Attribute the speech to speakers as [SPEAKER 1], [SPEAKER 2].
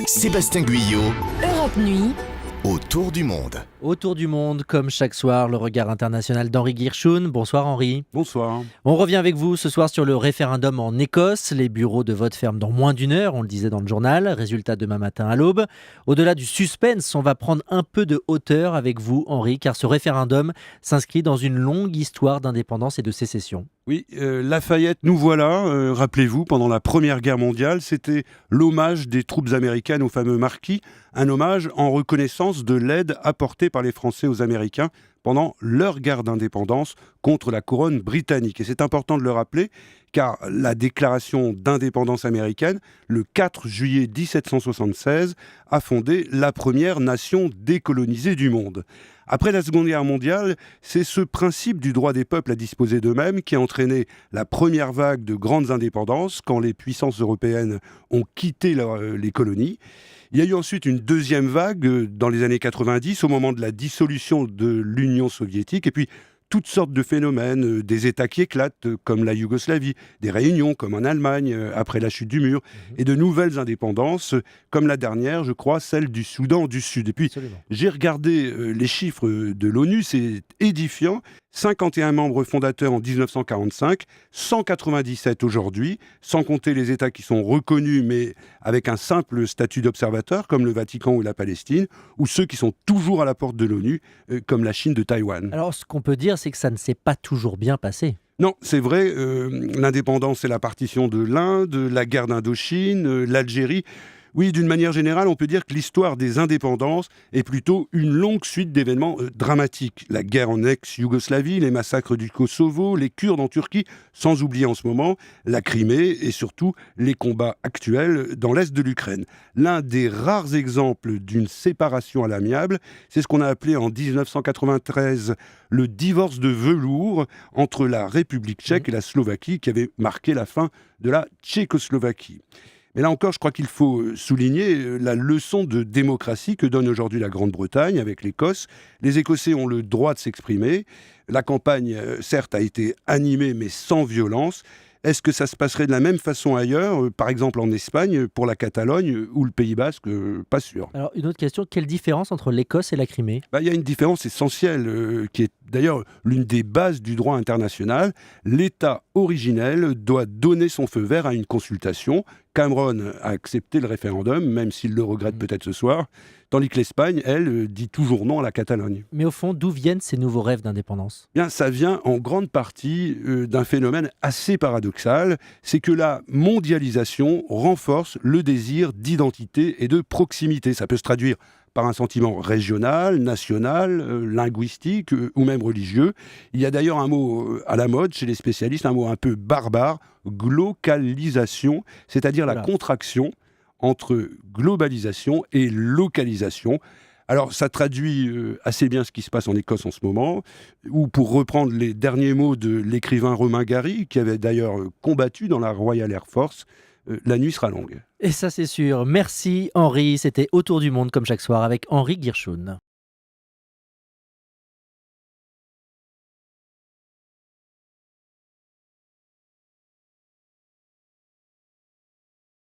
[SPEAKER 1] Sébastien Guyot,
[SPEAKER 2] Europe Nuit,
[SPEAKER 1] autour du monde.
[SPEAKER 3] Autour du monde, comme chaque soir, le regard international d'Henri Guirchoun. Bonsoir Henri.
[SPEAKER 4] Bonsoir.
[SPEAKER 3] On revient avec vous ce soir sur le référendum en Écosse. Les bureaux de vote ferment dans moins d'une heure, on le disait dans le journal. Résultat demain matin à l'aube. Au-delà du suspense, on va prendre un peu de hauteur avec vous Henri, car ce référendum s'inscrit dans une longue histoire d'indépendance et de sécession.
[SPEAKER 4] Oui, Lafayette, nous voilà. Rappelez-vous, pendant la Première Guerre mondiale, c'était l'hommage des troupes américaines au fameux marquis, un hommage en reconnaissance de l'aide apportée par les Français aux Américains pendant leur guerre d'indépendance contre la couronne britannique. Et c'est important de le rappeler, car la déclaration d'indépendance américaine, le 4 juillet 1776, a fondé la première nation décolonisée du monde. Après la Seconde Guerre mondiale, c'est ce principe du droit des peuples à disposer d'eux-mêmes qui a entraîné la première vague de grandes indépendances quand les puissances européennes ont quitté les colonies. Il y a eu ensuite une deuxième vague dans les années 90 au moment de la dissolution de l'Union soviétique et puis toutes sortes de phénomènes, des États qui éclatent comme la Yougoslavie, des réunions comme en Allemagne après la chute du mur et de nouvelles indépendances comme la dernière, je crois, celle du Soudan du Sud. Et puis
[SPEAKER 3] Absolument.
[SPEAKER 4] j'ai regardé les chiffres de l'ONU, c'est édifiant. 51 membres fondateurs en 1945, 197 aujourd'hui, sans compter les États qui sont reconnus mais avec un simple statut d'observateur comme le Vatican ou la Palestine, ou ceux qui sont toujours à la porte de l'ONU comme la Chine de Taïwan.
[SPEAKER 3] Alors ce qu'on peut dire, c'est que ça ne s'est pas toujours bien passé.
[SPEAKER 4] Non, c'est vrai, l'indépendance et la partition de l'Inde, la guerre d'Indochine, l'Algérie. Oui, d'une manière générale, on peut dire que l'histoire des indépendances est plutôt une longue suite d'événements dramatiques. La guerre en ex-Yougoslavie, les massacres du Kosovo, les Kurdes en Turquie, sans oublier en ce moment la Crimée et surtout les combats actuels dans l'est de l'Ukraine. L'un des rares exemples d'une séparation à l'amiable, c'est ce qu'on a appelé en 1993 le divorce de velours entre la République tchèque et la Slovaquie qui avait marqué la fin de la Tchécoslovaquie. Mais là encore, je crois qu'il faut souligner la leçon de démocratie que donne aujourd'hui la Grande-Bretagne avec l'Écosse. Les Écossais ont le droit de s'exprimer. La campagne, certes, a été animée, mais sans violence. Est-ce que ça se passerait de la même façon ailleurs, par exemple en Espagne, pour la Catalogne ou le Pays Basque? Pas sûr.
[SPEAKER 3] Alors une autre question, quelle différence entre l'Écosse et la Crimée ?
[SPEAKER 4] Il y a une différence essentielle, qui est d'ailleurs l'une des bases du droit international. L'État originel doit donner son feu vert à une consultation. Cameron a accepté le référendum, même s'il le regrette peut-être ce soir, tandis que l'Espagne, elle, dit toujours non à la Catalogne.
[SPEAKER 3] Mais au fond, d'où viennent ces nouveaux rêves d'indépendance ?
[SPEAKER 4] Bien, ça vient en grande partie d'un phénomène assez paradoxal, c'est que la mondialisation renforce le désir d'identité et de proximité. Ça peut se traduire par un sentiment régional, national, linguistique ou même religieux. Il y a d'ailleurs un mot à la mode chez les spécialistes, un mot un peu barbare, glocalisation, c'est-à-dire la
[SPEAKER 3] Voilà.
[SPEAKER 4] contraction entre globalisation et localisation. Alors, ça traduit assez bien ce qui se passe en Écosse en ce moment, ou pour reprendre les derniers mots de l'écrivain Romain Gary, qui avait d'ailleurs combattu dans la Royal Air Force, la nuit sera longue.
[SPEAKER 3] Et ça c'est sûr. Merci Henri, c'était Autour du monde comme chaque soir avec Henri Guirchoun.